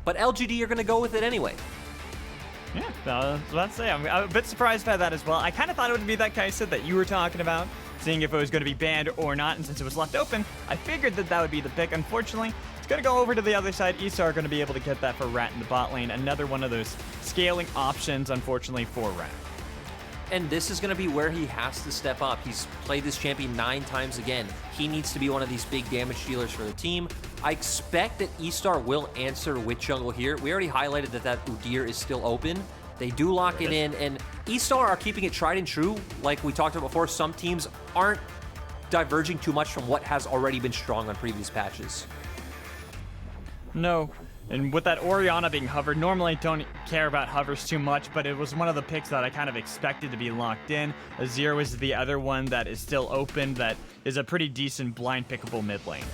but LGD are going to go with it anyway. Yeah, I was about to say, I'm a bit surprised by that as well. I kind of thought it would be that Kaisa that you were talking about, seeing if it was going to be banned or not, and since it was left open, I figured that that would be the pick. Unfortunately, it's going to go over to the other side. eStar are going to be able to get that for Rat in the bot lane. Another one of those scaling options, unfortunately, for Rat. And this is going to be where he has to step up. He's played this champion 9 times again. He needs to be one of these big damage dealers for the team. I expect that eStar will answer with jungle here. We already highlighted that Udyr is still open. They do lock it in, and eStar are keeping it tried and true. Like we talked about before, some teams aren't diverging too much from what has already been strong on previous patches. No. And with that Orianna being hovered, normally I don't care about hovers too much, but it was one of the picks that I kind of expected to be locked in. Azir was the other one that is still open, that is a pretty decent blind pickable mid lane.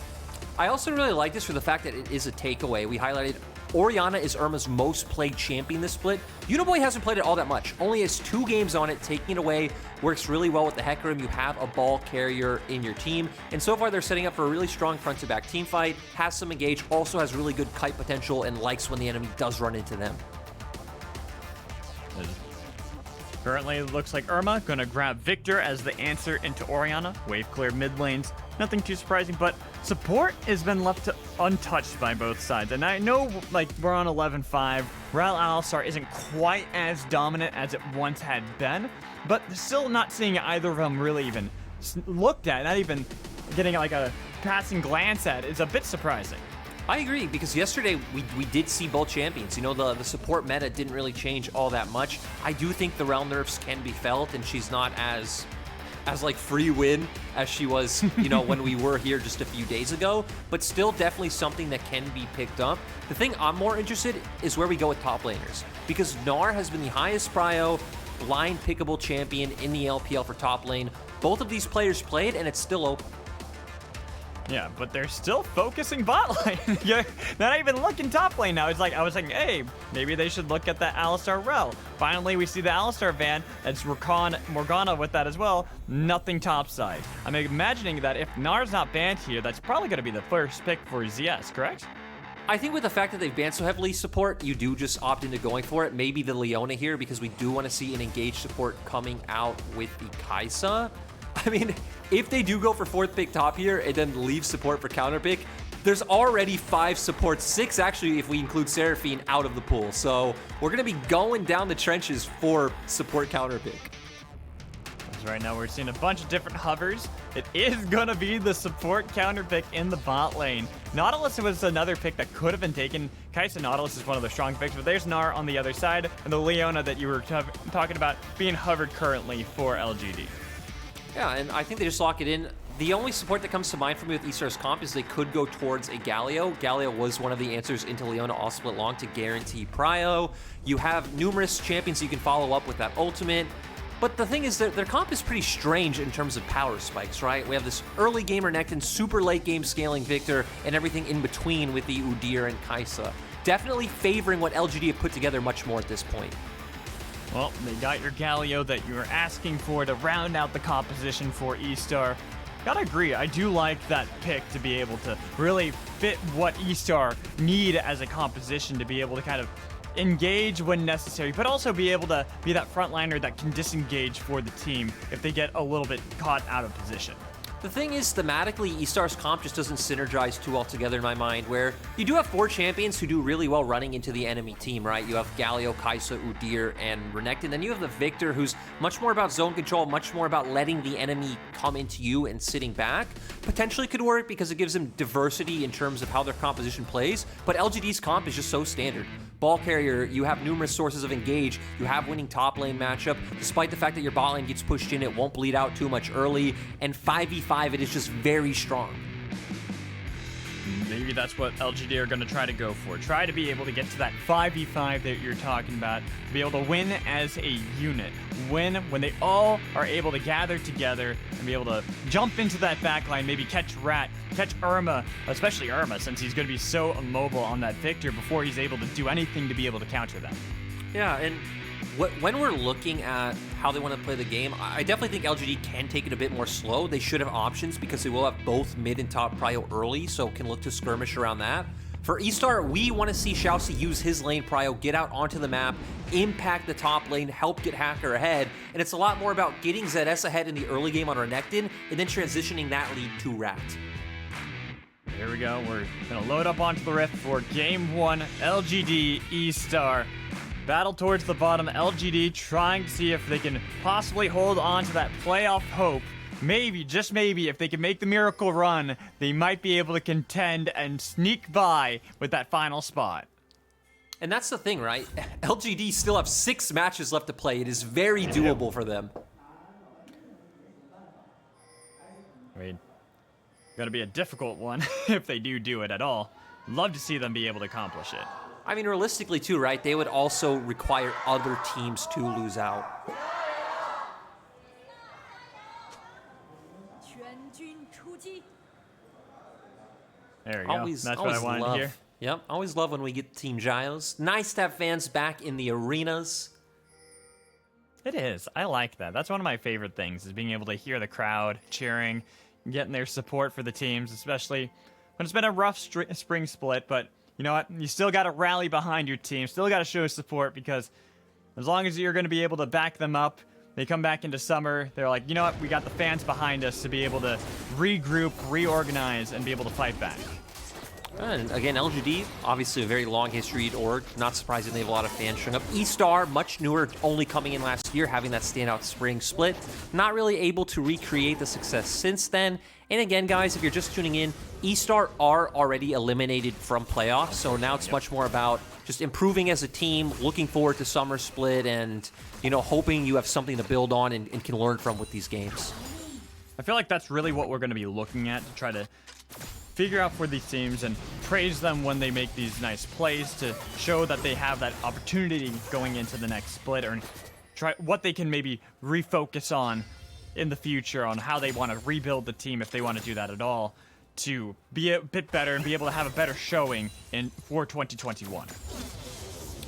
I also really like this for the fact that it is a takeaway. We highlighted Orianna is Irma's most played champion this split. Uniboy hasn't played it all that much. Only has 2 games on it. Taking it away works really well with the Hecarim. You have a ball carrier in your team. And so far, they're setting up for a really strong front-to-back team fight. Has some engage. Also has really good kite potential and likes when the enemy does run into them. Currently, it looks like Irma going to grab Viktor as the answer into Orianna. Wave clear mid lanes. Nothing too surprising, but support has been left untouched by both sides. And I know, like, we're on 11-5. Ral Alistar isn't quite as dominant as it once had been, but still not seeing either of them really even looked at, not even getting like a passing glance at. It's a bit surprising. I agree, because yesterday we did see both champions. You know, the support meta didn't really change all that much. I do think the Rel nerfs can be felt, and she's not as like free win as she was, you know, when we were here just a few days ago, but still definitely something that can be picked up. The thing I'm more interested is where we go with top laners, because Gnar has been the highest prio blind pickable champion in the LPL for top lane. Both of these players played, and it's still open. Yeah, but they're still focusing bot lane. You're not even looking top lane now. It's like, I was thinking, hey, maybe they should look at that Alistar Rel. Finally, we see the Alistar van. It's Morgana with that as well. Nothing topside. I'm imagining that if Gnar's not banned here, that's probably going to be the first pick for ZS, correct? I think with the fact that they've banned so heavily support, you do just opt into going for it. Maybe the Leona here, because we do want to see an engaged support coming out with the Kaisa. I mean, if they do go for 4th pick top here and then leave support for counter pick, there's already 5 supports, 6 actually if we include Seraphine, out of the pool. So we're going to be going down the trenches for support counter pick. Right now we're seeing a bunch of different hovers. It is going to be the support counter pick in the bot lane. Nautilus was another pick that could have been taken. Kaisa Nautilus is one of the strong picks, but there's Gnar on the other side, and the Leona that you were talking about being hovered currently for LGD. Yeah, and I think they just lock it in. The only support that comes to mind for me with eStar's comp is they could go towards a Galio. Galio was one of the answers into Leona all split long to guarantee prio. You have numerous champions you can follow up with that ultimate. But the thing is that their comp is pretty strange in terms of power spikes, right? We have this early game Renekton, super late game scaling Viktor, and everything in between with the Udyr and Kaisa. Definitely favoring what LGD have put together much more at this point. Well, they got your Galio that you were asking for to round out the composition for eStar. Gotta agree, I do like that pick to be able to really fit what eStar need as a composition to be able to kind of engage when necessary, but also be able to be that frontliner that can disengage for the team if they get a little bit caught out of position. The thing is, thematically, eStar's comp just doesn't synergize too well together in my mind, where you do have 4 champions who do really well running into the enemy team, right? You have Galio, Kaisa, Udyr, and Renekton. Then you have the Viktor, who's much more about zone control, much more about letting the enemy come into you and sitting back. Potentially could work because it gives them diversity in terms of how their composition plays, but LGD's comp is just so standard. Ball carrier, you have numerous sources of engage, you have winning top lane matchup. Despite the fact that your bot lane gets pushed in, it won't bleed out too much early, and 5v5, it is just very strong. Maybe that's what LGD are going to try to go for. Try to be able to get to that 5v5 that you're talking about. Be able to win as a unit. Win when they all are able to gather together and be able to jump into that backline, maybe catch Rat, catch Irma, especially Irma, since he's going to be so immobile on that Viktor before he's able to do anything to be able to counter them. Yeah, and when we're looking at how they want to play the game, I definitely think LGD can take it a bit more slow. They should have options because they will have both mid and top prio early, so can look to skirmish around that. For eStar, we want to see ShiauC use his lane prio, get out onto the map, impact the top lane, help get Hacker ahead, and it's a lot more about getting ZS ahead in the early game on Renekton, and then transitioning that lead to Rat. Here we go. We're going to load up onto the Rift for Game 1, LGD eStar. Battle towards the bottom, LGD trying to see if they can possibly hold on to that playoff hope. Maybe, just maybe, if they can make the miracle run, they might be able to contend and sneak by with that final spot. And that's the thing, right? LGD still have 6 matches left to play. It is very doable for them. I mean, gonna be a difficult one if they do it at all. Love to see them be able to accomplish it. I mean, realistically too, right? They would also require other teams to lose out. There we go. That's what I wanted to hear. Yep, always love when we get Team Xayahs. Nice to have fans back in the arenas. It is. I like that. That's one of my favorite things, is being able to hear the crowd cheering, getting their support for the teams, especially when it's been a rough spring split. But you know what? You still got to rally behind your team. Still got to show support, because as long as you're going to be able to back them up, they come back into summer, they're like, you know what? We got the fans behind us to be able to regroup, reorganize, and be able to fight back. And again, LGD, obviously a very long history org. Not surprising they have a lot of fans showing up. eStar, much newer, only coming in last year, having that standout spring split. Not really able to recreate the success since then. And again, guys, if you're just tuning in, eStar are already eliminated from playoffs. So now it's much more about just improving as a team, looking forward to summer split, and, you know, hoping you have something to build on and can learn from with these games. I feel like that's really what we're going to be looking at, to try to figure out for these teams and praise them when they make these nice plays, to show that they have that opportunity going into the next split, or try what they can maybe refocus on in the future, on how they want to rebuild the team, if they want to do that at all, to be a bit better and be able to have a better showing for 2021.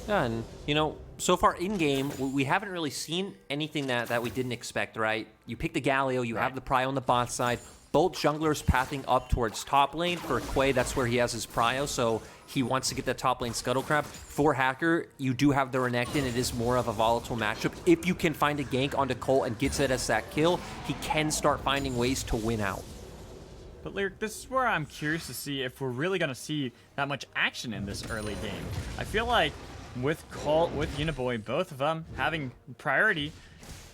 Yeah, and, you know, so far in-game, we haven't really seen anything that we didn't expect, right? You pick the Galio, you have the prio on the bot side, both junglers pathing up towards top lane. For Quay, that's where he has his prio, so he wants to get that top lane scuttle crab. For Hacker, you do have the Renekton. It is more of a volatile matchup. If you can find a gank onto Cole and gets it as that kill, he can start finding ways to win out. But Lyric, this is where I'm curious to see if we're really going to see that much action in this early game. I feel like with Cole, with Uniboy, both of them having priority,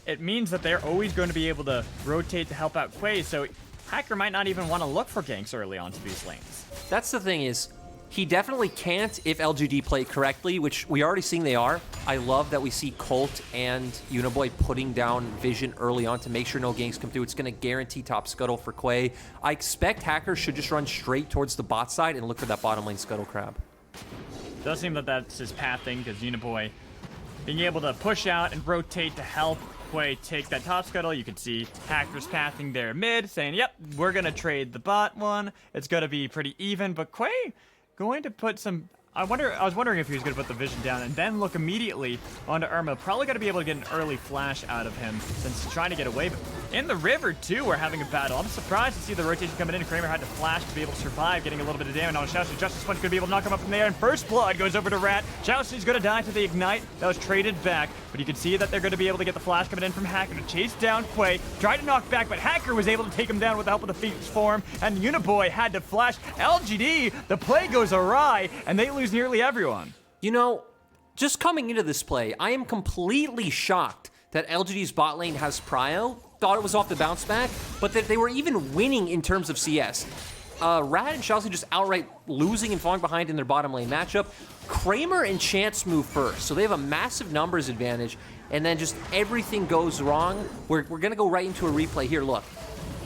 it means that they're always going to be able to rotate to help out Quay, so Hacker might not even want to look for ganks early onto these lanes. That's the thing, is he definitely can't if LGD play correctly, which we already seeing they are. I love that we see Colt and Uniboy putting down vision early on to make sure no ganks come through. It's going to guarantee top scuttle for Quay. I expect Hacker should just run straight towards the bot side and look for that bottom lane scuttle crab. It does seem that that's his pathing, because Uniboy being able to push out and rotate to help Quay take that top scuttle. You can see Hacker's pathing there mid, saying, yep, we're going to trade the bot one. It's going to be pretty even, but Quay going to put some... I was wondering if he was going to put the vision down and then look immediately onto Irma. Probably going to be able to get an early flash out of him, since he's trying to get away. But in the river, too, we're having a battle. I'm surprised to see the rotation coming in. Kramer had to flash to be able to survive, getting a little bit of damage on ShiauC. Justice Punch could be able to knock him up from there, and first blood goes over to Rat. ShiauC's going to die to the Ignite. That was traded back, but you can see that they're going to be able to get the flash coming in from Hacker to chase down Quay. Tried to knock back, but Hacker was able to take him down with the help of the Phoenix form, and Uniboy had to flash. LGD, the play goes awry, and they lose nearly everyone. You know, just coming into this play, I am completely shocked that LGD's bot lane has prio. Thought it was off the bounce back, but that they were even winning in terms of CS. Rat and ShiauC just outright losing and falling behind in their bottom lane matchup. Kramer and Chance move first, so they have a massive numbers advantage, and then just everything goes wrong. We're gonna go right into a replay here. Look,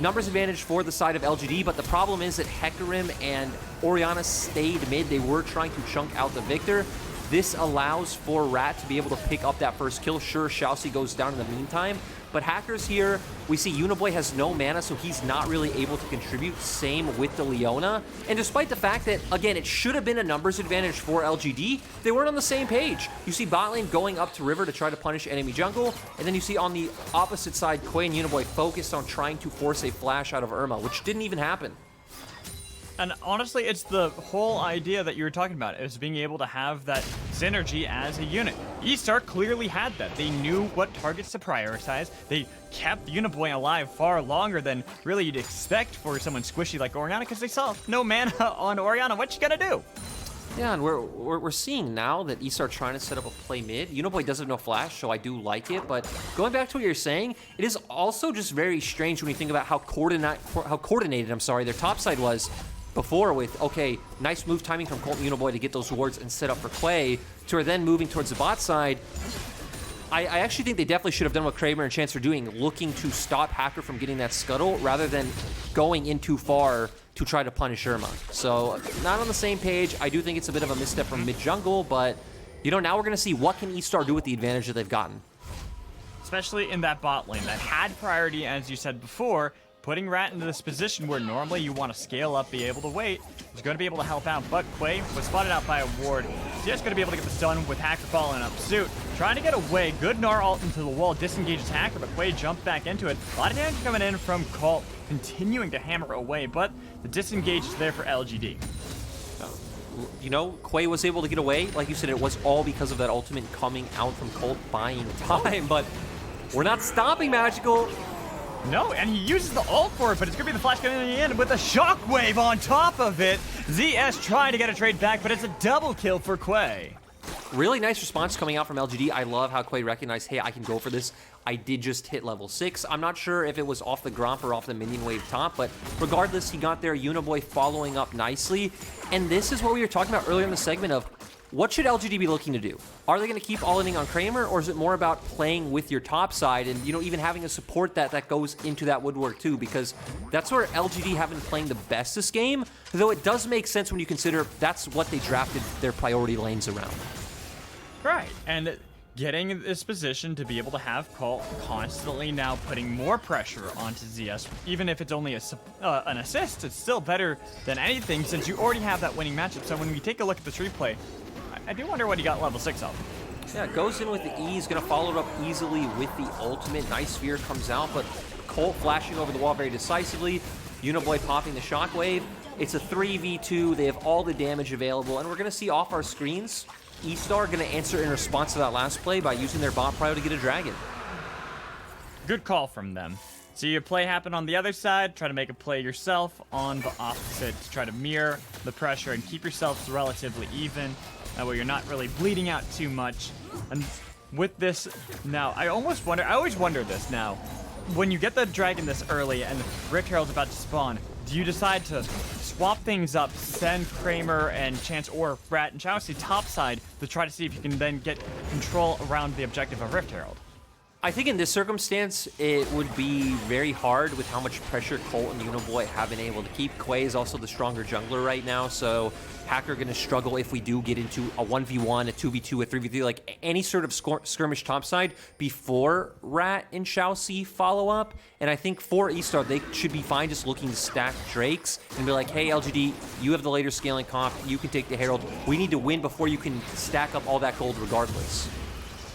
numbers advantage for the side of LGD, but the problem is that Hecarim and Orianna stayed mid. They were trying to chunk out the Viktor. This allows for Rat to be able to pick up that first kill. Sure, ShiauC goes down in the meantime, but Hacker's here. We see Uniboy has no mana, so he's not really able to contribute. Same with the Leona. And despite the fact that, again, it should have been a numbers advantage for LGD, they weren't on the same page. You see bot lane going up to river to try to punish enemy jungle, and then you see on the opposite side, Quay and Uniboy focused on trying to force a flash out of Irma, which didn't even happen. And honestly, it's the whole idea that you were talking about, is being able to have that synergy as a unit. eStar clearly had that. They knew what targets to prioritize. They kept Uniboy alive far longer than really you'd expect for someone squishy like Orianna, because they saw no mana on Orianna. What you gonna do? Yeah, and we're seeing now that eStar trying to set up a play mid. Uniboy does have no flash, so I do like it. But going back to what you're saying, it is also just very strange when you think about how coordinated their top side was before with, okay, nice move timing from Colt and Uniboy to get those wards and set up for Quay, to then moving towards the bot side. I actually think they definitely should have done what Kramer and Chance are doing, looking to stop Hacker from getting that scuttle rather than going in too far to try to punish Irma. So, not on the same page. I do think it's a bit of a misstep from mid-jungle, but, you know, now we're going to see what can eStar do with the advantage that they've gotten. Especially in that bot lane that had priority, as you said before. Putting Rat into this position where normally you want to scale up, be able to wait, is going to be able to help out. But Quay was spotted out by a ward. He's just going to be able to get this done with Hacker following up suit. Trying to get away. Good Gnar ult into the wall, disengages Hacker, but Quay jumped back into it. A lot of damage coming in from Colt, continuing to hammer away, but the disengage is there for LGD. You know, Quay was able to get away. Like you said, it was all because of that ultimate coming out from Colt buying time, but we're not stopping Magical. No, and he uses the ult for it, but it's going to be the flash coming in with a shockwave on top of it. ZS trying to get a trade back, but it's a double kill for Quay. Really nice response coming out from LGD. I love how Quay recognized, hey, I can go for this. I did just hit level 6. I'm not sure if it was off the Gromp or off the minion wave top, but regardless, he got there. Uniboy following up nicely. And this is what we were talking about earlier in the segment of, what should LGD be looking to do? Are they going to keep all-inning on Kramer, or is it more about playing with your top side and, you know, even having a support that goes into that woodwork too? Because that's where LGD have been playing the best this game, though it does make sense when you consider that's what they drafted their priority lanes around. Right, and getting in this position to be able to have Colt constantly now putting more pressure onto ZS, even if it's only an assist, it's still better than anything since you already have that winning matchup. So when we take a look at this replay, I do wonder what he got level 6 of. Yeah, goes in with the E, he's going to follow it up easily with the ultimate. Nice sphere comes out, but Colt flashing over the wall very decisively. Uniboy popping the shockwave. It's a 3v2, they have all the damage available, and we're going to see off our screens, eStar going to answer in response to that last play by using their bot prio to get a dragon. Good call from them. See your play happen on the other side, try to make a play yourself on the opposite to try to mirror the pressure and keep yourselves relatively even. That way you're not really bleeding out too much. And with this, now, I always wonder this now. When you get the dragon this early and Rift Herald's about to spawn, do you decide to swap things up, send Kramer and Chance or Rat and ShiauC topside to try to see if you can then get control around the objective of Rift Herald? I think in this circumstance, it would be very hard with how much pressure Colt and Uniboy have been able to keep. Quay is also the stronger jungler right now, so Hacker going to struggle if we do get into a 1v1, a 2v2, a 3v3, like any sort of skirmish topside before Rat and ShiauC follow up. And I think for eStar, they should be fine just looking to stack Drakes and be like, hey, LGD, you have the later scaling comp, you can take the Herald. We need to win before you can stack up all that gold regardless.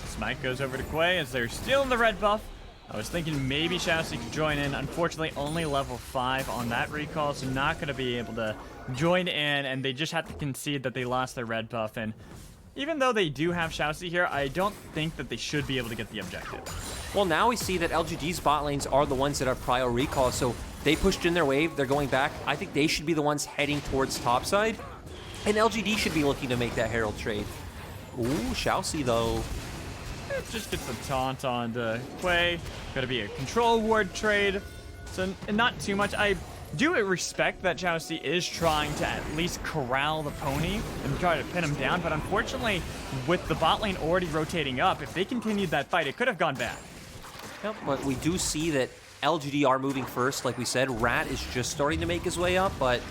Smite goes over to Quay as they're still in the red buff. I was thinking maybe ShiauC could join in. Unfortunately, only level 5 on that recall, so not going to be able to join in, and they just have to concede that they lost their red buff. And even though they do have ShiauC here, I don't think that they should be able to get the objective. Well, now we see that LGD's bot lanes are the ones that are prio recall, so they pushed in their wave, they're going back. I think they should be the ones heading towards topside, and LGD should be looking to make that Herald trade. Ooh, ShiauC though. It just gets a taunt on to Quay. Going to be a control ward trade. So not too much. I do respect that ShiauC is trying to at least corral the pony and try to pin him down. But unfortunately, with the bot lane already rotating up, if they continued that fight, it could have gone bad. Yep, but we do see that LGD are moving first. Like we said, Rat is just starting to make his way up, but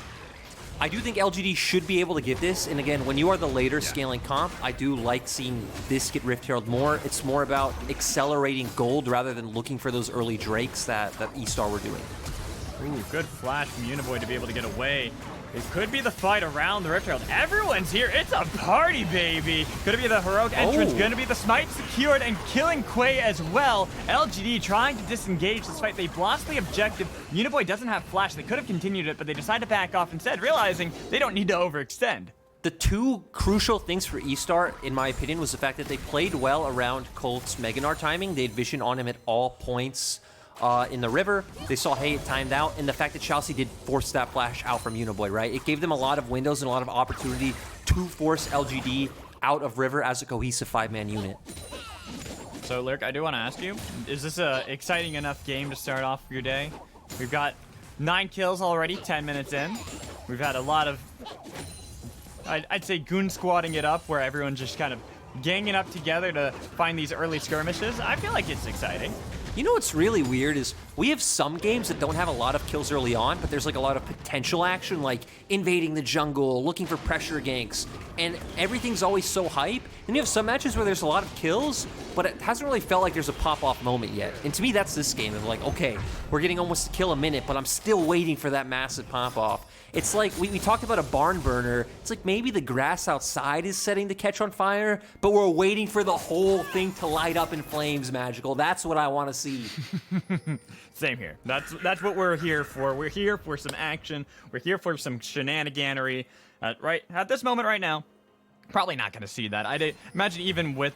I do think LGD should be able to get this. And again, when you are the later scaling comp, I do like seeing this get Rift Herald more. It's more about accelerating gold rather than looking for those early Drakes that eStar were doing. Ooh, good flash from Uniboy to be able to get away. It could be the fight around the Rift Herald. Everyone's here. It's a party, baby. Could it be the heroic entrance? Going to be the smite secured and killing Quay as well. LGD trying to disengage this fight. They've lost the objective. Uniboy doesn't have flash. They could have continued it, but they decided to back off instead, realizing they don't need to overextend. The two crucial things for eStar, in my opinion, was the fact that they played well around Colt's Gnar timing. They had vision on him at all points in the river. They saw, hey, it timed out, and the fact that ShiauC did force that flash out from Uniboy, right? It gave them a lot of windows and a lot of opportunity to force LGD out of river as a cohesive 5-man unit. So, Lurk, I do want to ask you, is this an exciting enough game to start off your day? We've got 9 kills already, 10 minutes in. We've had a lot of, I'd say, goon squatting it up, where everyone's just kind of ganging up together to find these early skirmishes. I feel like it's exciting. You know what's really weird is we have some games that don't have a lot of kills early on, but there's like a lot of potential action, like invading the jungle, looking for pressure ganks, and everything's always so hype. And you have some matches where there's a lot of kills, but it hasn't really felt like there's a pop-off moment yet. And to me, that's this game. I'm like, okay, we're getting almost a kill a minute, but I'm still waiting for that massive pop-off. It's like, we talked about a barn burner. It's like maybe the grass outside is setting to catch on fire, but we're waiting for the whole thing to light up in flames, Magical. That's what I want to see. Same here. That's what we're here for. We're here for some action. We're here for some shenaniganery. Right at this moment right now, probably not going to see that. I'd imagine even with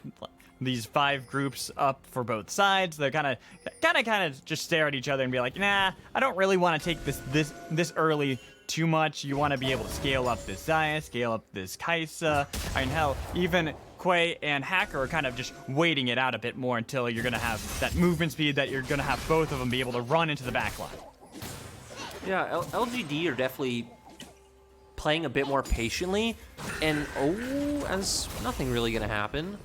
these 5 groups up for both sides, they're kind of just stare at each other and be like, nah, I don't really want to take this early too much. You want to be able to scale up this Xayah, scale up this Kaisa. I mean, hell, even Quay and Hacker are kind of just waiting it out a bit more until you're going to have that movement speed that you're going to have both of them be able to run into the backline. Yeah, LGD are definitely playing a bit more patiently, and as nothing really going to happen.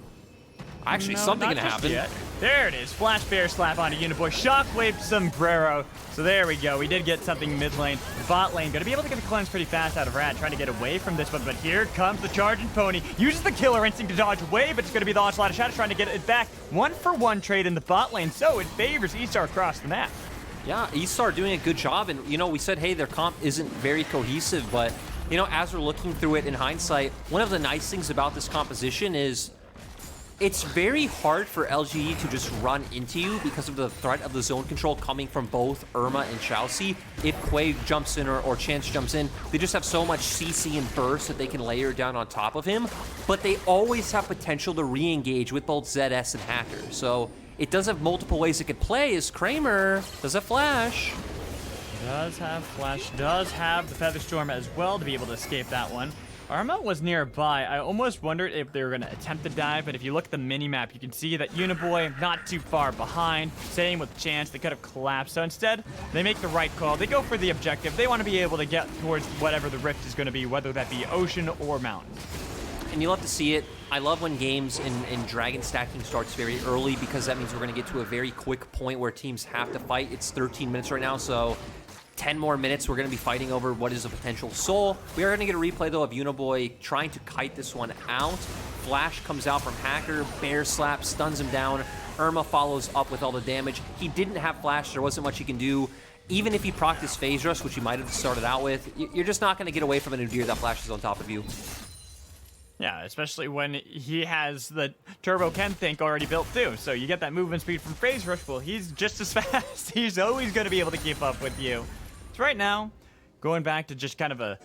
Actually, no, something going to happen. Yet. There it is. Flash Bear slap onto Uniboy. Shockwave sombrero. So there we go. We did get something mid lane. Bot lane. Going to be able to get the cleanse pretty fast out of Rat. Trying to get away from this one. But here comes the charging pony. Uses the killer instinct to dodge away. But it's going to be the onslaught of Shadow trying to get it back. 1-for-1 trade in the bot lane. So it favors eStar across the map. Yeah, eStar doing a good job. And, you know, we said, hey, their comp isn't very cohesive. But, you know, as we're looking through it in hindsight, one of the nice things about this composition is it's very hard for LGD to just run into you because of the threat of the zone control coming from both Irma and ShiauC. If Quay jumps in or Chance jumps in, they just have so much CC and burst that they can layer down on top of him. But they always have potential to re-engage with both ZS and Hacker. So it does have multiple ways it could play, as Kramer does have flash. Does have flash, does have the Feather Storm as well to be able to escape that one. Arma was nearby. I almost wondered if they were going to attempt to dive, but if you look at the mini-map, you can see that Uniboy not too far behind. Same with Chance, they could have collapsed. So instead, they make the right call. They go for the objective. They want to be able to get towards whatever the rift is going to be, whether that be ocean or mountain. And you'll have to see it. I love when games in Dragon stacking starts very early, because that means we're going to get to a very quick point where teams have to fight. It's 13 minutes right now, so 10 more minutes, we're going to be fighting over what is a potential soul. We are going to get a replay, though, of Uniboy trying to kite this one out. Flash comes out from Hacker, bear slap, stuns him down. Irma follows up with all the damage. He didn't have flash, there wasn't much he can do. Even if he procced his phase rush, which he might have started out with, you're just not going to get away from an Udyr that flashes on top of you. Yeah, especially when he has the Turbo Ken Think already built too. So you get that movement speed from phase rush, well, he's just as fast. He's always going to be able to keep up with you. So right now, going back to just kind of a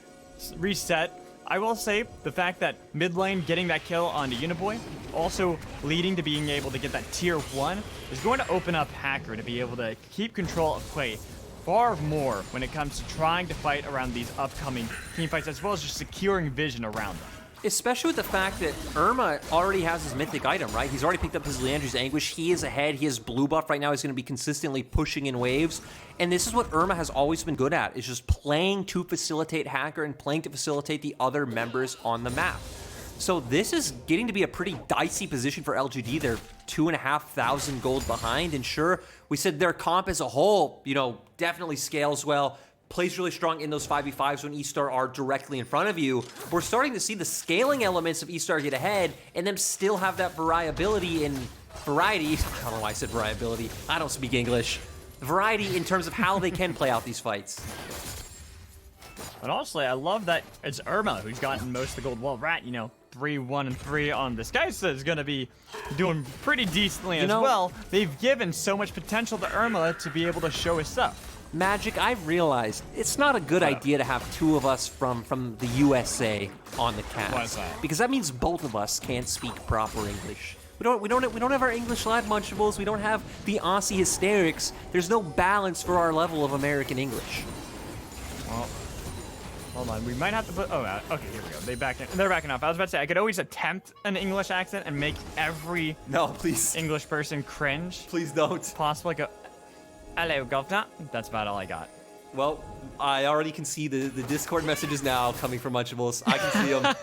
reset, I will say the fact that mid lane getting that kill onto Uniboy, also leading to being able to get that tier 1, is going to open up Hacker to be able to keep control of Quay far more when it comes to trying to fight around these upcoming team fights, as well as just securing vision around them. Especially with the fact that Irma already has his mythic item, right? He's already picked up his Leandry's Anguish. He is ahead. He has blue buff right now. He's going to be consistently pushing in waves. And this is what Irma has always been good at, is just playing to facilitate Hacker and playing to facilitate the other members on the map. So this is getting to be a pretty dicey position for LGD. They're 2,500 gold behind. And sure, we said their comp as a whole, you know, definitely scales well, plays really strong in those 5v5s when eStar are directly in front of you. We're starting to see the scaling elements of eStar get ahead and them still have that variability in variety. I don't know why I said variability. I don't speak English. Variety in terms of how they can play out these fights. But honestly, I love that it's Irma who's gotten most of the gold. Well, Rat, 3-1-3 on this. Kaisa is going to be doing pretty decently as well. They've given so much potential to Irma to be able to show his stuff. Magic, I've realized it's not a good idea to have two of us from the USA on the cast. Why is that? Because that means both of us can't speak proper English. We don't have our English lad munchables. We don't have the Aussie hysterics. There's no balance for our level of American English. Well, hold on. We might have to put. Oh, okay. Here we go. They're backing off. I was about to say I could always attempt an English accent and make every please English person cringe. Please don't. Possibly go. Hello, governor. That's about all I got. Well, I already can see the Discord messages now coming from Munchables. I can see them.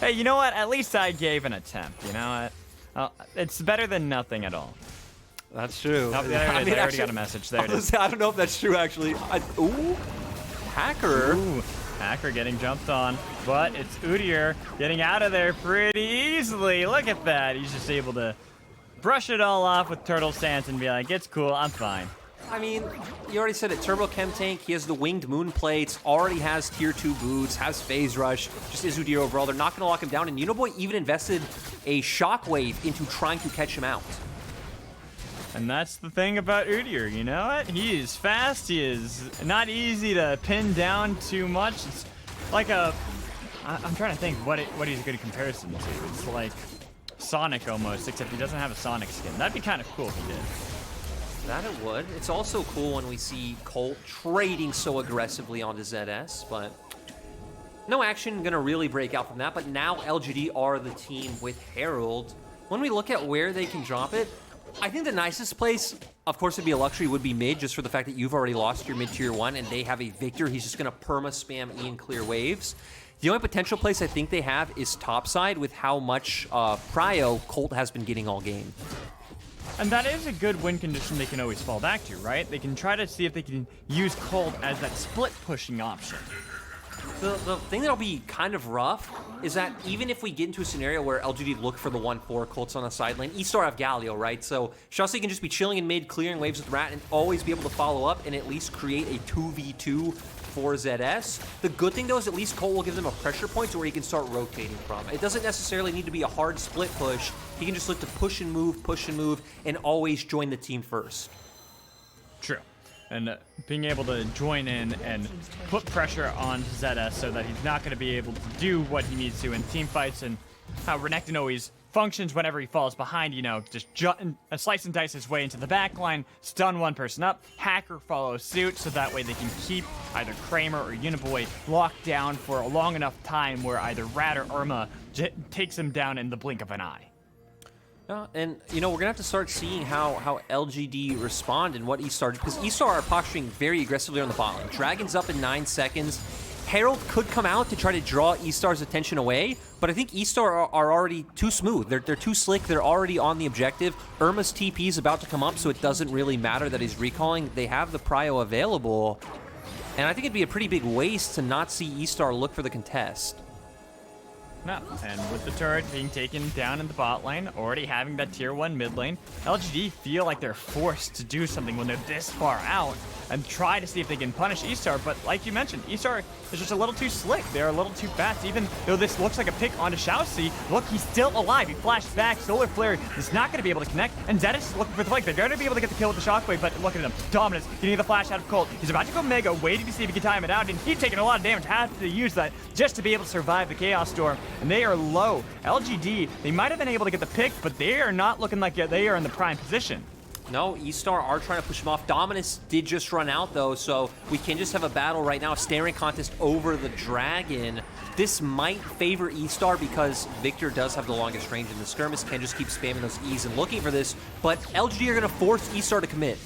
Hey, you know what? At least I gave an attempt. You know what? It's better than nothing at all. That's true. Oh, there it is. I already got a message. There it is. I don't know if that's true, actually. Ooh. Hacker. Ooh. Hacker getting jumped on. But it's Udyr getting out of there pretty easily. Look at that. He's just able to brush it all off with turtle stance and be like, it's cool. I'm fine. I mean, you already said it. Turbo Chem Tank, he has the winged moon plates, already has tier 2 boots, has phase rush, just is Udyr overall. They're not going to lock him down, and Uniboy even invested a shockwave into trying to catch him out. And that's the thing about Udyr, you know what? He is fast, he is not easy to pin down too much. It's like I'm trying to think what he's a good comparison to. It's like Sonic almost, except he doesn't have a Sonic skin. That'd be kind of cool if he did. That it would. It's also cool when we see Colt trading so aggressively onto ZS, but no action gonna really break out from that. But now LGD are the team with Herald. When we look at where they can drop it, I think the nicest place, of course it'd be a luxury, would be mid, just for the fact that you've already lost your mid tier 1 and they have a Viktor. He's just gonna perma-spam E and clear waves. The only potential place I think they have is topside with how much prio Colt has been getting all game. And that is a good win condition they can always fall back to, right? They can try to see if they can use Colt as that split pushing option. The thing that'll be kind of rough is that even if we get into a scenario where LGD look for the 1-4, Colt's on the side lane, eStar have Galio, right? So ShiauC can just be chilling in mid, clearing waves with Rat, and always be able to follow up and at least create a 2v2 for ZS. The good thing though is at least Colt will give them a pressure point to where he can start rotating from. It doesn't necessarily need to be a hard split push. He can just look to push and move, and always join the team first. True. And being able to join in and put pressure on ZS so that he's not going to be able to do what he needs to in team fights, and how Renekton always functions whenever he falls behind, just slice and dice his way into the back line, stun one person up, Hacker follows suit, so that way they can keep either Kramer or Uniboy locked down for a long enough time where either Rat or Irma takes him down in the blink of an eye. And, we're going to have to start seeing how LGD respond and what eStar, because eStar are posturing very aggressively on the bot lane. Dragon's up in 9 seconds. Herald could come out to try to draw eStar's attention away, but I think eStar are already too smooth. They're too slick. They're already on the objective. Irma's TP is about to come up, so it doesn't really matter that he's recalling. They have the prio available, and I think it'd be a pretty big waste to not see eStar look for the contest. No, and with the turret being taken down in the bot lane, already having that tier 1 mid lane, LGD feel like they're forced to do something when they're this far out and try to see if they can punish eStar, but like you mentioned, eStar is just a little too slick. They're a little too fast, even though this looks like a pick onto ShiauC. Look, he's still alive. He flashed back. Solar Flare is not going to be able to connect, and Zedis is looking for the flank. They're going to be able to get the kill with the shockwave, but look at him. Dominance, getting the flash out of Colt. He's about to go Mega, waiting to see if he can time it out, and he's taking a lot of damage. Has to use that just to be able to survive the Chaos Storm, and they are low. LGD, they might have been able to get the pick, but they are not looking like they are in the prime position. No, eStar are trying to push him off. Dominus did just run out, though, so we can just have a battle right now, a staring contest over the Dragon. This might favor eStar because Viktor does have the longest range, and the skirmish can just keep spamming those E's and looking for this, but LGD are going to force eStar to commit.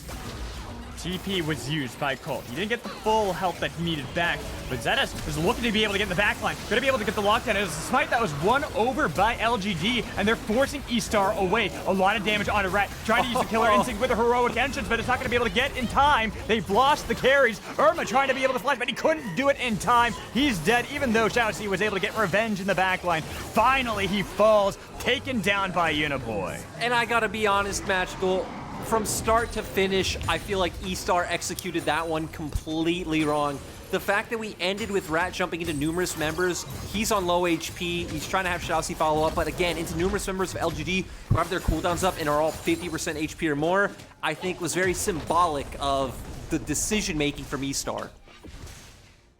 TP was used by Colt. He didn't get the full health that he needed back, but Zedis was looking to be able to get in the backline. Going to be able to get the lockdown. It was a smite that was won over by LGD, and they're forcing eStar away. A lot of damage on a Rat. Trying to use the killer instinct with the heroic engines, but it's not going to be able to get in time. They've lost the carries. Irma trying to be able to flash, but he couldn't do it in time. He's dead, even though ShiauC was able to get revenge in the backline. Finally, he falls, taken down by Uniboy. And I gotta be honest, Magical, from start to finish, I feel like eStar executed that one completely wrong. the fact that we ended with Rat jumping into numerous members, he's on low HP, he's trying to have ShiauC follow up, but again, into numerous members of LGD who have their cooldowns up and are all 50% HP or more, I think was very symbolic of the decision-making from eStar.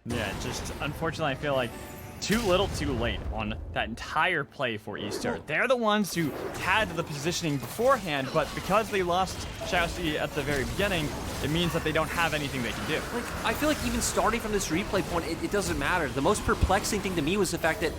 Yeah, just unfortunately, I feel like too little too late on that entire play for eStar. They're the ones who had the positioning beforehand, but because they lost ShiauC at the very beginning, it means that they don't have anything they can do. Like, I feel like even starting from this replay point, it doesn't matter. The most perplexing thing to me was the fact that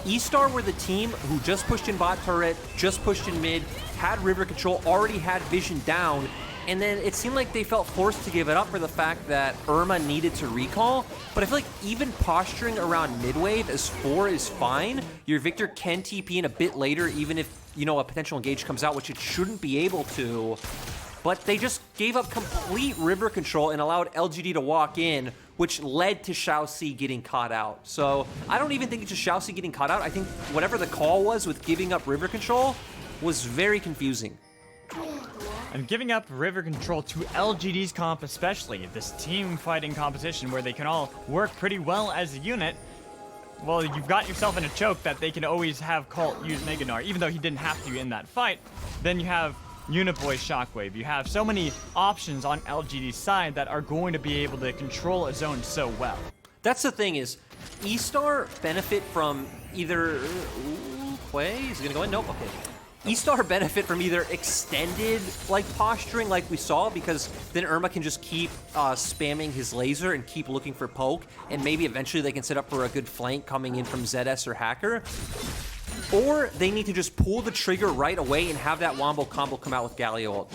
eStar were the team who just pushed in bot turret, just pushed in mid, had river control, already had vision down, and then it seemed like they felt forced to give it up for the fact that Irma needed to recall. But I feel like even posturing around mid-wave as 4 is fine. Your Viktor can TP in a bit later, even if, you know, a potential engage comes out, which it shouldn't be able to. But they just gave up complete river control and allowed LGD to walk in, which led to ShiauC getting caught out. So I don't even think it's just ShiauC getting caught out. I think whatever the call was with giving up river control was very confusing. And giving up river control to LGD's comp especially, this team fighting competition where they can all work pretty well as a unit, well, you've got yourself in a choke that they can always have Colt use Gnar, even though he didn't have to in that fight. Then you have Uniboy Shockwave. You have so many options on LGD's side that are going to be able to control a zone so well. That's the thing is, eStar benefit from either... Quay? Is he gonna go in? Nope, okay. eStar benefit from either extended like posturing like we saw, because then Irma can just keep spamming his laser and keep looking for poke, and maybe eventually they can set up for a good flank coming in from ZS or Hacker. Or they need to just pull the trigger right away and have that wombo combo come out with Galio ult.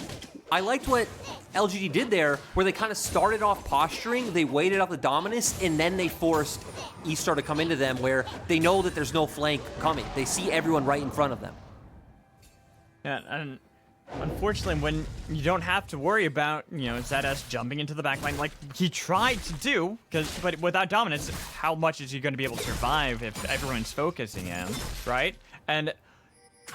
I liked what LGD did there, where they kind of started off posturing, they waited out the Dominus, and then they forced eStar to come into them where they know that there's no flank coming. They see everyone right in front of them. Yeah, and unfortunately, when you don't have to worry about, you know, ZS jumping into the backline like he tried to do, but without dominance, how much is he going to be able to survive if everyone's focusing him, right? And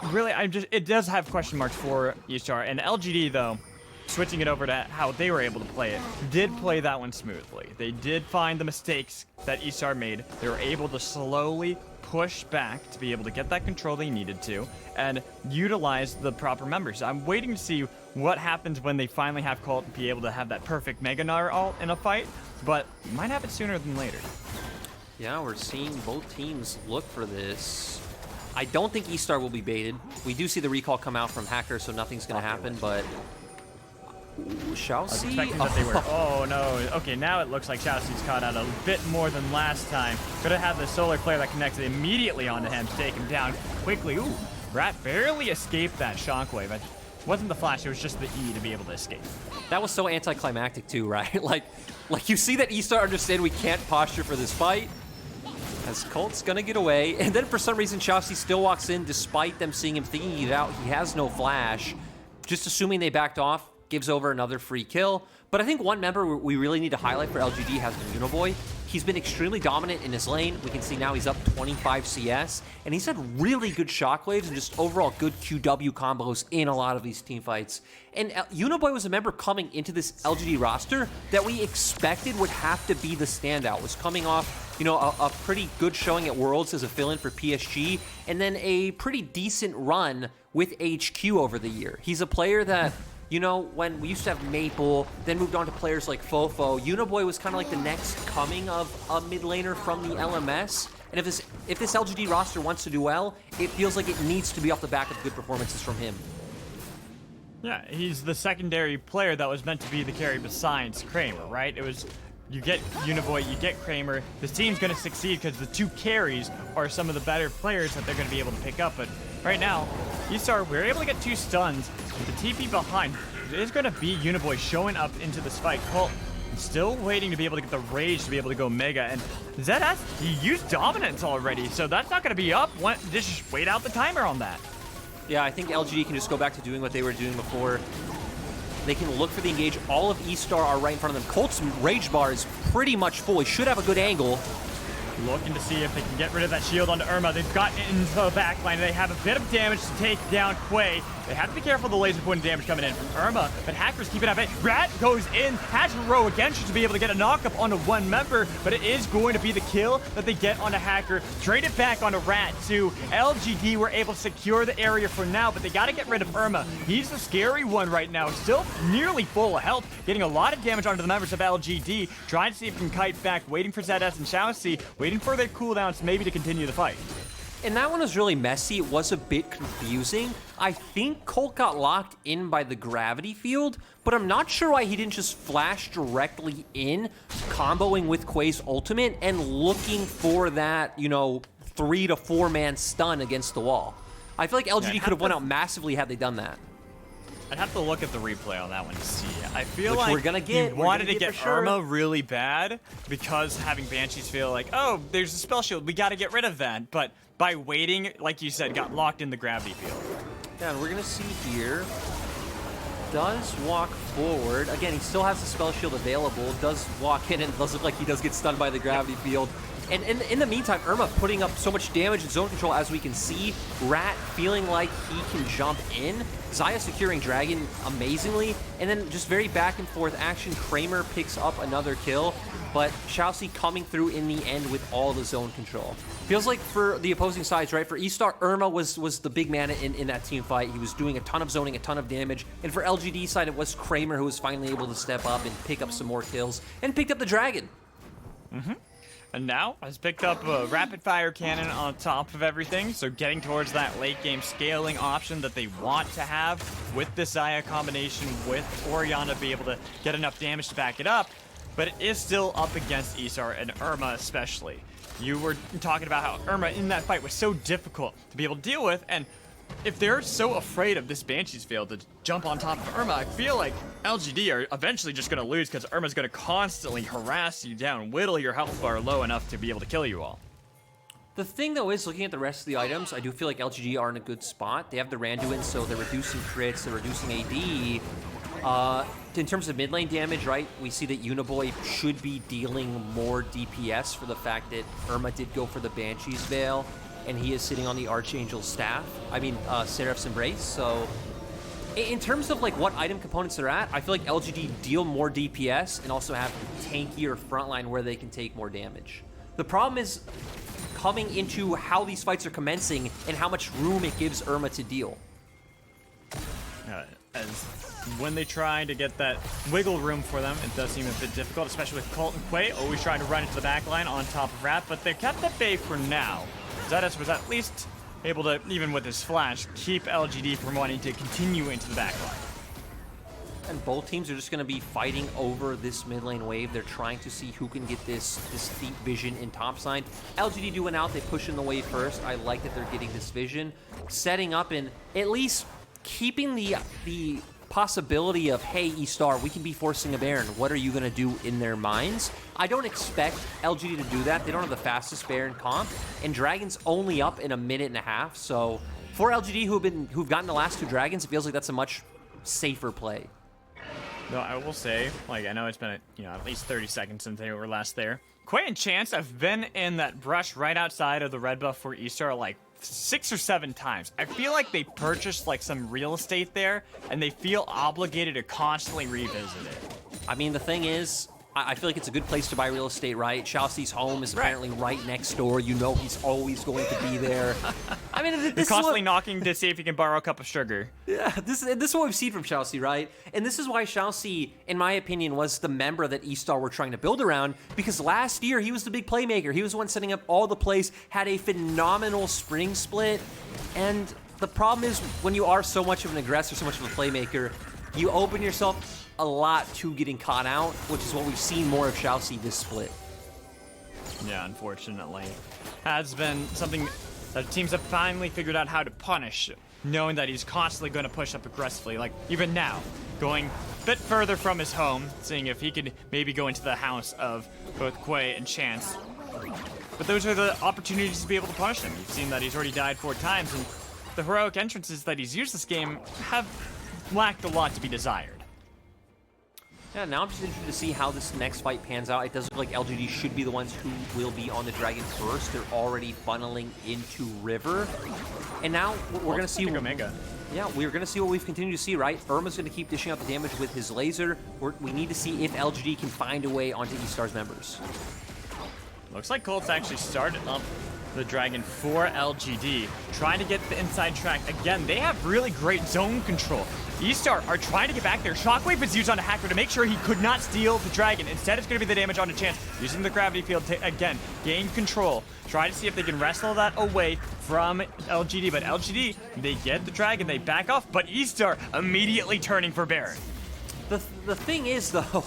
really, it does have question marks for eStar. And LGD, though, switching it over to how they were able to play it, did play that one smoothly. They did find the mistakes that eStar made. They were able to slowly push back to be able to get that control they needed to and utilize the proper members. I'm waiting to see what happens when they finally have Colt and be able to have that perfect Gnar ult in a fight, but might happen sooner than later. Yeah, we're seeing both teams look for this. I don't think eStar will be baited. We do see the recall come out from Hacker, so nothing's going to happen, but... ShiauC? I was expecting that they were... Oh, no. Okay, now it looks like ShiauC's caught out a bit more than last time. Could have had the solar flare that connected immediately onto him to take him down quickly. Ooh, Rat barely escaped that shockwave. It wasn't the flash, it was just the E to be able to escape. That was so anticlimactic too, right? like you see that eStar understand we can't posture for this fight, as Colt's gonna get away, and then for some reason ShiauC still walks in despite them seeing him thinking it out. He has no flash. Just assuming they backed off, gives over another free kill. But I think one member we really need to highlight for LGD has been Uniboy. He's been extremely dominant in his lane. We can see now he's up 25 CS, and he's had really good shockwaves and just overall good QW combos in a lot of these team fights. And Uniboy was a member coming into this LGD roster that we expected would have to be the standout. Was coming off, you know, a pretty good showing at Worlds as a fill-in for PSG, and then a pretty decent run with HQ over the year. He's a player that, you know, when we used to have Maple, then moved on to players like Fofo, Uniboy was kind of like the next coming of a mid laner from the LMS. And if this LGD roster wants to do well, it feels like it needs to be off the back of good performances from him. Yeah, he's the secondary player that was meant to be the carry besides Kramer, right? It was, you get Uniboy, you get Kramer. This team's going to succeed because the two carries are some of the better players that they're going to be able to pick up. But right now, eStar, we're able to get 2 stuns. The TP behind is going to be Uniboy showing up into this fight. Colt still waiting to be able to get the rage to be able to go mega. And ZS, he used dominance already, so that's not going to be up. Just wait out the timer on that. Yeah, I think LGD can just go back to doing what they were doing before. They can look for the engage. All of eStar are right in front of them. Colt's rage bar is pretty much full. He should have a good angle. looking to see if they can get rid of that shield onto Irma. They've gotten into the backline. They have a bit of damage to take down Quay. They have to be careful of the laser point damage coming in from Irma, but Hacker's keeping up. Rat goes in, has to row against to be able to get a knock-up onto one member, but it is going to be the kill that they get onto Hacker. Trade it back onto Rat too. LGD were able to secure the area for now, but they got to get rid of Irma. He's the scary one right now, still nearly full of health, getting a lot of damage onto the members of LGD, trying to see if he can kite back, waiting for ZS and ShiauC, waiting for their cooldowns maybe to continue the fight. And that one was really messy. It was a bit confusing. I think Colt got locked in by the gravity field, but I'm not sure why he didn't just flash directly in, comboing with Quay's ultimate and looking for that, you know, 3 to 4 man stun against the wall. I feel like LGD could have went out massively had they done that. I'd have to look at the replay on that one to see. I feel Which like we're gonna get. He wanted to get sure. Irma really bad because having Banshees feel like, oh, there's a spell shield, we got to get rid of that. But by waiting, like you said, got locked in the gravity field. Yeah, and we're gonna see here. Does walk forward. Again, he still has the spell shield available. Does walk in and does look like he does get stunned by the gravity field. And in the meantime, Irma putting up so much damage in zone control as we can see. Rat feeling like he can jump in. Xayah securing Dragon amazingly. And then just very back and forth action. Kramer picks up another kill. But ShiauC coming through in the end with all the zone control. Feels like for the opposing sides, right? For eStar, Irma was the big man in that team fight. He was doing a ton of zoning, a ton of damage. And for LGD side, it was Kramer who was finally able to step up and pick up some more kills. And picked up the Dragon. And now has picked up a rapid fire cannon on top of everything, so getting towards that late game scaling option that they want to have with this Xayah combination with Orianna, be able to get enough damage to back it up, but it is still up against eStar and Irma especially. You were talking about how Irma in that fight was so difficult to be able to deal with, and if they're so afraid of this Banshee's field to jump on top of Irma, I feel like LGD are eventually just going to lose because Irma's going to constantly harass you down, whittle your health bar low enough to be able to kill you all. The thing, though, is looking at the rest of the items, I do feel like LGD are in a good spot. They have the Randuin, so they're reducing crits, they're reducing AD. In terms of mid lane damage, right, we see that Uniboy should be dealing more DPS for the fact that Irma did go for the Banshee's Veil, and he is sitting on the Archangel's staff. I mean, Seraph's Embrace. So, in terms of like what item components they're at, I feel like LGD deal more DPS and also have tankier frontline where they can take more damage. The problem is coming into how these fights are commencing and how much room it gives Irma to deal. As when they try to get that wiggle room for them, it does seem a bit difficult, especially with Colt and Quay always trying to run into the back line on top of Rat, but they're kept at bay for now. ZS was at least able to, even with his flash, keep LGD from wanting to continue into the backline. And both teams are just going to be fighting over this mid lane wave. They're trying to see who can get this deep vision in top side. LGD doing out, they push in the wave first. I like that they're getting this vision, setting up and at least keeping the possibility of, hey, eStar, we can be forcing a Baron. What are you going to do in their minds? I don't expect LGD to do that. They don't have the fastest Baron comp, and Dragon's only up in a minute and a half. So for LGD, who've gotten the last 2 Dragons, it feels like that's a much safer play. No, I will say, like, I know it's been at least 30 seconds since they were last there. Quay and Chance have been in that brush right outside of the red buff for eStar like 6 or 7 times. I feel like they purchased like some real estate there and they feel obligated to constantly revisit it. I mean, the thing is, I feel like it's a good place to buy real estate, right? ShiauC's home is apparently right next door. You know he's always going to be there. I mean, He's constantly knocking to see if he can borrow a cup of sugar. Yeah, this is what we've seen from ShiauC, right? And this is why ShiauC, in my opinion, was the member that eStar were trying to build around, because last year he was the big playmaker. He was the one setting up all the plays, had a phenomenal spring split. And the problem is when you are so much of an aggressor, so much of a playmaker, you open yourself a lot to getting caught out, which is what we've seen more of ShiauC this split. Yeah, unfortunately. Has been something that teams have finally figured out how to punish, knowing that he's constantly going to push up aggressively. Like, even now, going a bit further from his home, seeing if he could maybe go into the house of both Quay and Chance. But those are the opportunities to be able to punish him. You've seen that he's already died 4 times, and the heroic entrances that he's used this game have lacked a lot to be desired. Yeah, now I'm just interested to see how this next fight pans out. It does look like LGD should be the ones who will be on the Dragon first. They're already funneling into River. And now we're going to see... Omega. Yeah, we're going to see what we've continued to see, right? Irma's going to keep dishing out the damage with his laser. We need to see if LGD can find a way onto eStar's members. Looks like Colt's actually started up the Dragon for LGD, trying to get the inside track. Again, they have really great zone control. eStar are trying to get back there. Shockwave was used on a Hacker to make sure he could not steal the Dragon. Instead, it's going to be the damage on a Chance, using the gravity field to, again, gain control. Try to see if they can wrestle that away from LGD. But LGD, they get the Dragon, they back off, but eStar immediately turning for Baron. The thing is, though,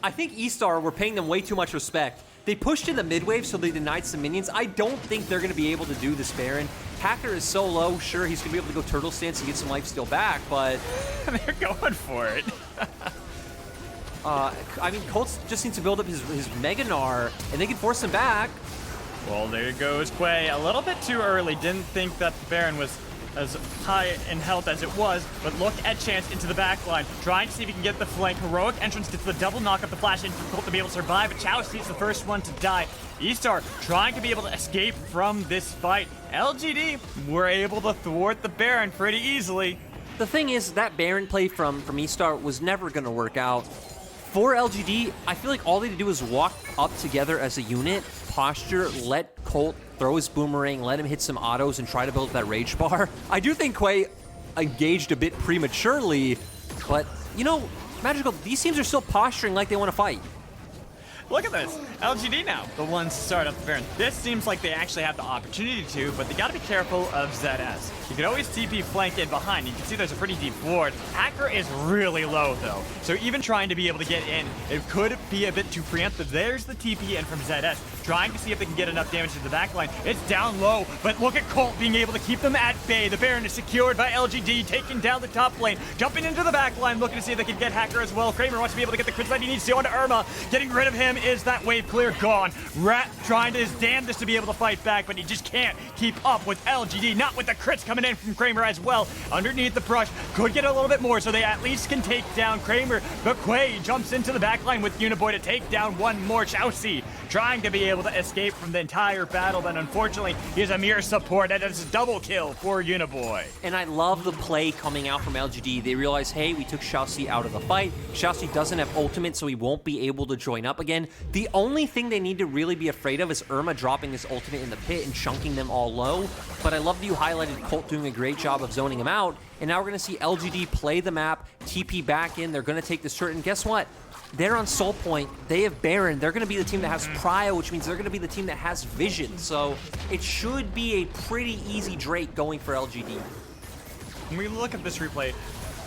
I think eStar were paying them way too much respect. They pushed in the mid wave, so they denied some minions. I don't think they're going to be able to do this Baron. Hacker is so low, sure, he's going to be able to go turtle stance and get some lifesteal back, but... They're going for it. I mean, Colts just needs to build up his Mega Gnar, and they can force him back. Well, there goes Quay. A little bit too early. Didn't think that the Baron was as high in health as it was, but look at Chance into the back line, trying to see if he can get the flank. Heroic entrance gets the double knock up the flash in for Colt to be able to survive, but ShiauC is the first one to die. eStar trying to be able to escape from this fight. LGD were able to thwart the Baron pretty easily. The thing is, that Baron play from eStar was never going to work out. For LGD, I feel like all they had to do was walk up together as a unit, posture, let Colt throw his boomerang, let him hit some autos, and try to build that rage bar. I do think Quay engaged a bit prematurely, but, you know, Magical, these teams are still posturing like they want to fight. Look at this. LGD now, the ones to start up the Baron. This seems like they actually have the opportunity to, but they got to be careful of ZS. You can always TP flank in behind. You can see there's a pretty deep ward. Hacker is really low, though. So even trying to be able to get in, it could be a bit too preemptive. There's the TP in from ZS, trying to see if they can get enough damage to the backline. It's down low, but look at Colt being able to keep them at bay. The Baron is secured by LGD, taking down the top lane, jumping into the backline, looking to see if they can get Hacker as well. Kramer wants to be able to get the crits that he needs to onto Irma. Getting rid of him is that wave clear gone. Rat trying to his damnedest to be able to fight back, but he just can't keep up with LGD, not with the crits coming in from Kramer as well. Underneath the brush, could get a little bit more, so they at least can take down Kramer, but Quay jumps into the backline with Uniboy to take down one more. ShiauC trying to be able to escape from the entire battle, but unfortunately, he is a mere support, and it's a double kill for Uniboy. And I love the play coming out from LGD. They realize, hey, we took ShiauC out of the fight. ShiauC doesn't have ultimate, so he won't be able to join up again. The only thing they need to really be afraid of is Irma dropping his ultimate in the pit and chunking them all low. But I love that you highlighted Colt doing a great job of zoning him out. And now we're going to see LGD play the map, TP back in. They're going to take this turret, and guess what? They're on Soul Point. They have Baron. They're going to be the team that has Prio, which means they're going to be the team that has Vision. So it should be a pretty easy Drake going for LGD. When we look at this replay,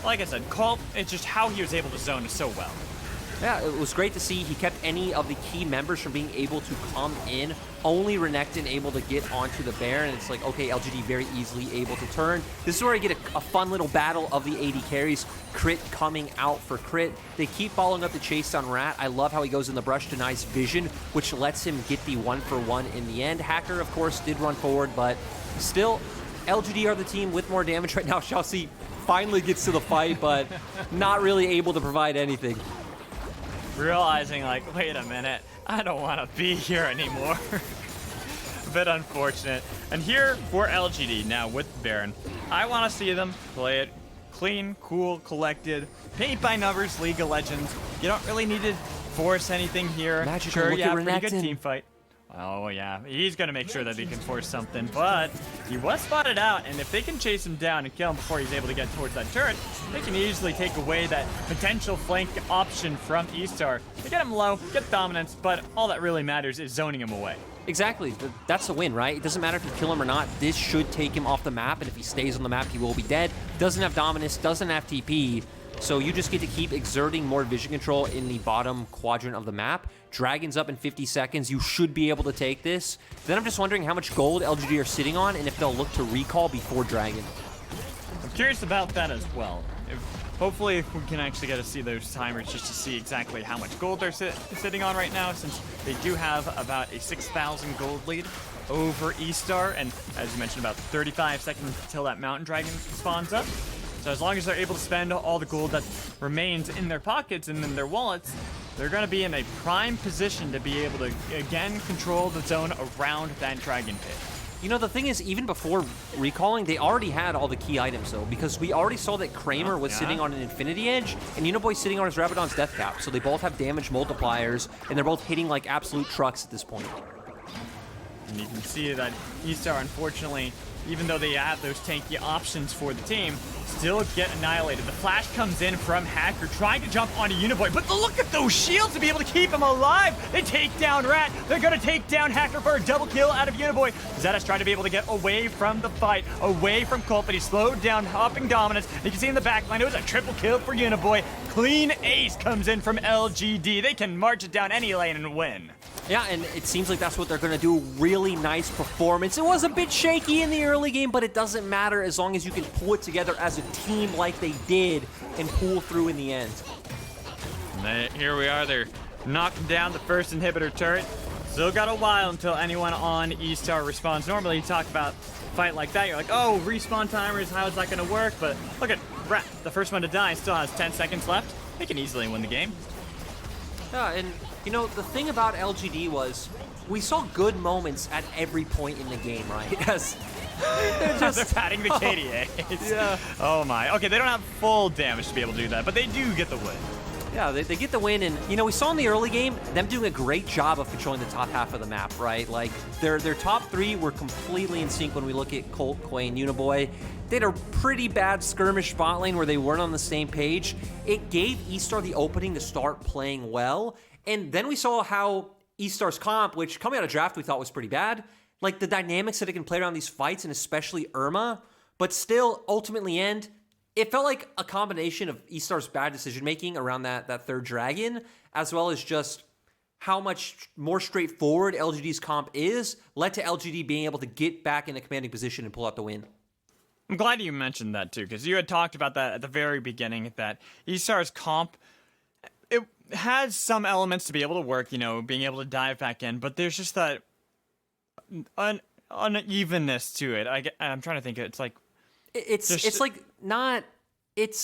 like I said, Colt, it's just how he was able to zone so well. Yeah, it was great to see. He kept any of the key members from being able to come in. Only Renekton able to get onto the Baron. And it's like, okay, LGD very easily able to turn. This is where I get a fun little battle of the AD carries. Crit coming out for Crit. They keep following up the chase on Rat. I love how he goes in the brush, denies Vision, which lets him get the 1-for-1 in the end. Hacker, of course, did run forward, but still, LGD are the team with more damage right now. ShiauC finally gets to the fight, but not really able to provide anything. Realizing, like, wait a minute, I don't want to be here anymore. A bit unfortunate. And here for LGD, now with Baron, I want to see them play it clean, cool, collected, paint by numbers, League of Legends. You don't really need to force anything here. Magical, sure, look yeah, at pretty Renekton. good team fight. Oh yeah, he's gonna make sure that he can force something, but he was spotted out, and if they can chase him down and kill him before he's able to get towards that turret, they can easily take away that potential flank option from eStar. They get him low, get dominance, but all that really matters is zoning him away. Exactly. That's the win, right? It doesn't matter if you kill him or not. This should take him off the map, and if he stays on the map, he will be dead. Doesn't have dominance, doesn't have TP, so you just get to keep exerting more vision control in the bottom quadrant of the map. Dragon's up in 50 seconds. You should be able to take this. Then I'm just wondering how much gold LGD are sitting on and if they'll look to recall before Dragon. I'm curious about that as well. Hopefully we can actually get to see those timers just to see exactly how much gold they're sitting on right now, since they do have about a 6,000 gold lead over eStar, and as you mentioned, about 35 seconds until that mountain dragon spawns up. So as long as they're able to spend all the gold that remains in their pockets and in their wallets, they're going to be in a prime position to be able to, again, control the zone around that Dragon Pit. You know, the thing is, even before recalling, they already had all the key items, though, because we already saw that Kramer was sitting on an Infinity Edge, and Uniboy sitting on his Rabadon's Death Cap, so they both have damage multipliers, and they're both hitting like absolute trucks at this point. And you can see that eStar, unfortunately, even though they have those tanky options for the team, still get annihilated. The flash comes in from Hacker, trying to jump onto Uniboy, but look at those shields to be able to keep him alive. They take down Rat. They're going to take down Hacker for a double kill out of Uniboy. Xayah's trying to be able to get away from the fight, away from Colt, but he's slowed down, hopping dominance. You can see in the back line, it was a triple kill for Uniboy. Clean ace comes in from LGD. They can march it down any lane and win. Yeah, and it seems like that's what they're going to do. Really nice performance. It was a bit shaky in the early game, but it doesn't matter as long as you can pull it together as a team like they did and pull through in the end. And here we are. They're knocking down the first inhibitor turret. Still got a while until anyone on eStar responds. Normally, you talk about a fight like that, you're like, oh, respawn timers, how is that going to work? But look at Rat, the first one to die, still has 10 seconds left. They can easily win the game. Yeah, and you know, the thing about LGD was we saw good moments at every point in the game, right? As they're patting the KDAs. Yeah. Oh my. Okay, they don't have full damage to be able to do that, but they do get the win. Yeah, they get the win, and you know, we saw in the early game them doing a great job of controlling the top half of the map, right? Like their top three were completely in sync when we look at Colt, Quay, and Uniboy. They had a pretty bad skirmish bot lane where they weren't on the same page. It gave eStar the opening to start playing well, and then we saw how eStar's comp, which coming out of draft we thought was pretty bad, like the dynamics that it can play around these fights, and especially Irma, but still ultimately end. It felt like a combination of eStar's bad decision-making around that third dragon, as well as just how much more straightforward LGD's comp is, led to LGD being able to get back in a commanding position and pull out the win. I'm glad you mentioned that, too, because you had talked about that at the very beginning, that eStar's comp, it has some elements to be able to work, you know, being able to dive back in, but there's just that unevenness to it. I'm trying to think, it's like... It's like not, it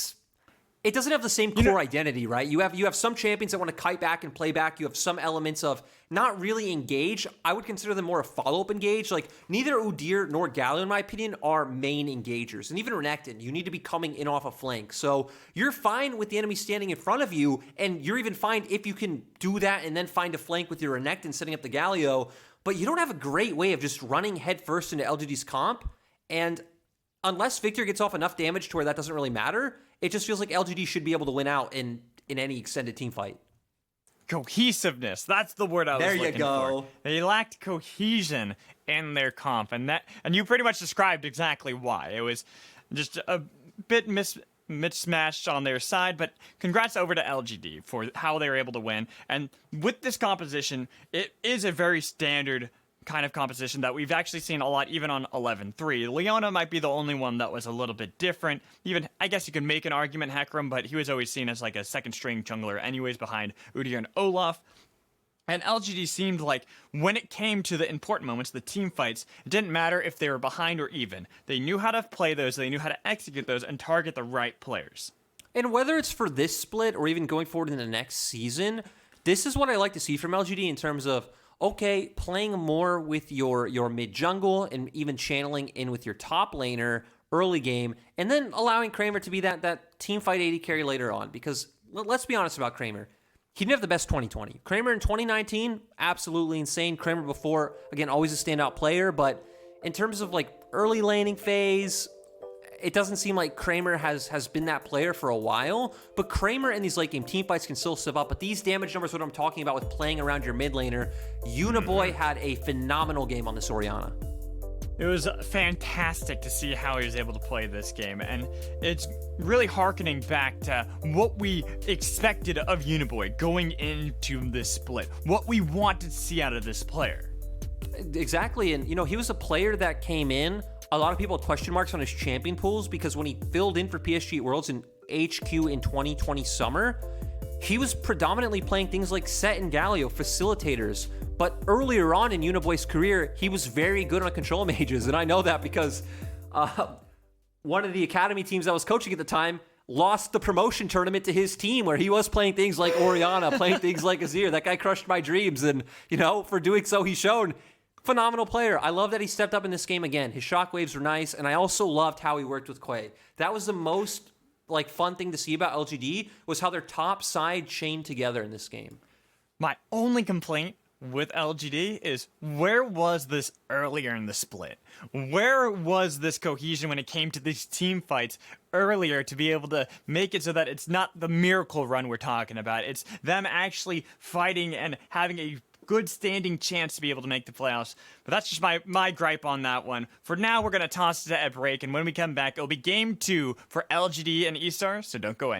doesn't have the same core identity, right? You have some champions that want to kite back and play back. You have some elements of not really engage. I would consider them more a follow-up engage. Like neither Udyr nor Galio, in my opinion, are main engagers. And even Renekton, you need to be coming in off a flank. So you're fine with the enemy standing in front of you, and you're even fine if you can do that and then find a flank with your Renekton setting up the Galio. But you don't have a great way of just running headfirst into LGD's comp. And unless Viktor gets off enough damage to where that doesn't really matter, it just feels like LGD should be able to win out in any extended team fight. Cohesiveness. That's the word I was looking for. There you go. They lacked cohesion in their comp, and you pretty much described exactly why. It was just a bit mismatched on their side, but congrats over to LGD for how they were able to win. And with this composition, it is a very standard kind of composition that we've actually seen a lot even on 11-3. Leona might be the only one that was a little bit different. Even, I guess you could make an argument Hecarim, but he was always seen as like a second string jungler anyways behind Udyr and Olaf. And LGD seemed like when it came to the important moments, the team fights, it didn't matter if they were behind or even. They knew how to play those, they knew how to execute those and target the right players. And whether it's for this split or even going forward in the next season, this is what I like to see from LGD in terms of okay, playing more with your mid-jungle and even channeling in with your top laner early game, and then allowing Kramer to be that team fight AD carry later on. Because let's be honest about Kramer. He didn't have the best 2020. Kramer in 2019, absolutely insane. Kramer before, again, always a standout player, but in terms of like early laning phase, it doesn't seem like Kramer has been that player for a while, but Kramer in these late game team fights can still step up. But these damage numbers, what I'm talking about with playing around your mid laner, Uniboy had a phenomenal game on this Orianna. It was fantastic to see how he was able to play this game, and it's really hearkening back to what we expected of Uniboy going into this split, what we wanted to see out of this player. Exactly, and you know, he was a player that came in. A lot of people had question marks on his champion pools because when he filled in for PSG Worlds in HQ in 2020 summer, he was predominantly playing things like Set and Galio, facilitators. But earlier on in Uniboy's career, he was very good on control mages, and I know that because one of the academy teams I was coaching at the time lost the promotion tournament to his team, where he was playing things like Orianna, playing things like Udyr. That guy crushed my dreams, and, you know, for doing so, he's shown phenomenal player. I love that he stepped up in this game again. His shockwaves were nice, and I also loved how he worked with Quay. That was the most, like, fun thing to see about LGD, was how their top side chained together in this game. My only complaint with LGD is, where was this earlier in the split? Where was this cohesion when it came to these team fights earlier to be able to make it so that it's not the miracle run we're talking about? It's them actually fighting and having a good standing chance to be able to make the playoffs. But that's just my gripe on that one. For now, we're going to toss it at break, and when we come back, it'll be game 2 for LGD and eStar, so don't go in.